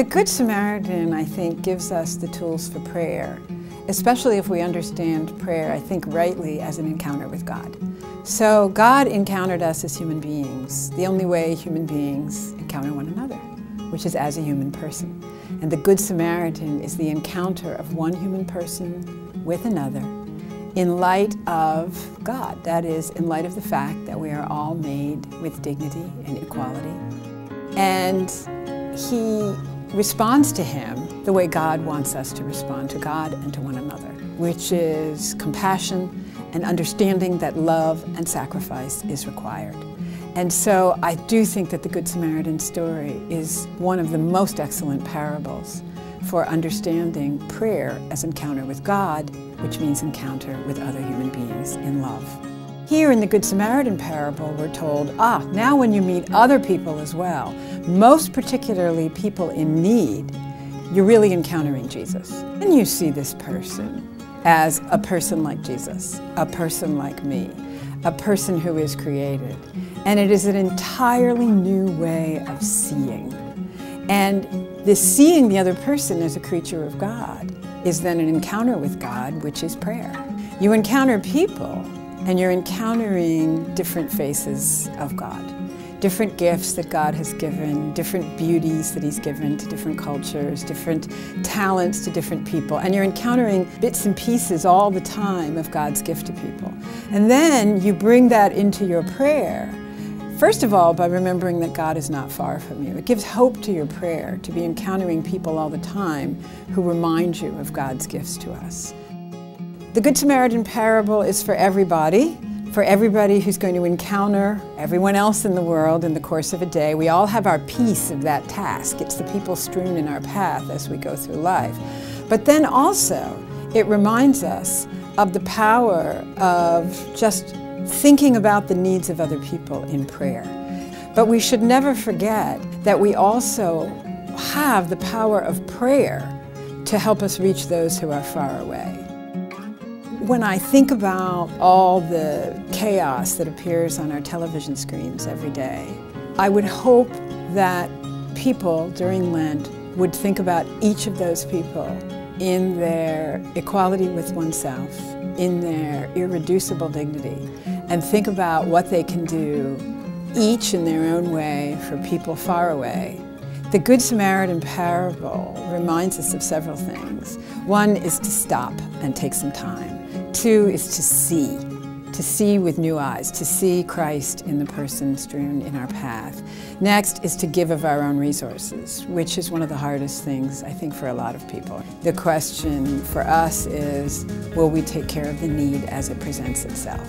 The Good Samaritan, I think, gives us the tools for prayer, especially if we understand prayer, I think, rightly as an encounter with God. So God encountered us as human beings, the only way human beings encounter one another, which is as a human person. And the Good Samaritan is the encounter of one human person with another in light of God. That is, in light of the fact that we are all made with dignity and equality. And he responds to him the way God wants us to respond to God and to one another, which is compassion and understanding that love and sacrifice is required. And so I do think that the Good Samaritan story is one of the most excellent parables for understanding prayer as encounter with God, which means encounter with other human beings in love. Here in the Good Samaritan parable, we're told, now when you meet other people as well, most particularly people in need, you're really encountering Jesus. And you see this person as a person like Jesus, a person like me, a person who is created. And it is an entirely new way of seeing. And this seeing the other person as a creature of God is then an encounter with God, which is prayer. You encounter people, and you're encountering different faces of God, different gifts that God has given, different beauties that He's given to different cultures, different talents to different people, and you're encountering bits and pieces all the time of God's gift to people. And then you bring that into your prayer, first of all, by remembering that God is not far from you. It gives hope to your prayer to be encountering people all the time who remind you of God's gifts to us. The Good Samaritan parable is for everybody who's going to encounter everyone else in the world in the course of a day. We all have our piece of that task. It's the people strewn in our path as we go through life. But then also, it reminds us of the power of just thinking about the needs of other people in prayer. But we should never forget that we also have the power of prayer to help us reach those who are far away. When I think about all the chaos that appears on our television screens every day, I would hope that people during Lent would think about each of those people in their equality with oneself, in their irreducible dignity, and think about what they can do, each in their own way, for people far away. The Good Samaritan parable reminds us of several things. One is to stop and take some time. Two is to see with new eyes, to see Christ in the person strewn in our path. Next is to give of our own resources, which is one of the hardest things, I think, for a lot of people. The question for us is, will we take care of the need as it presents itself?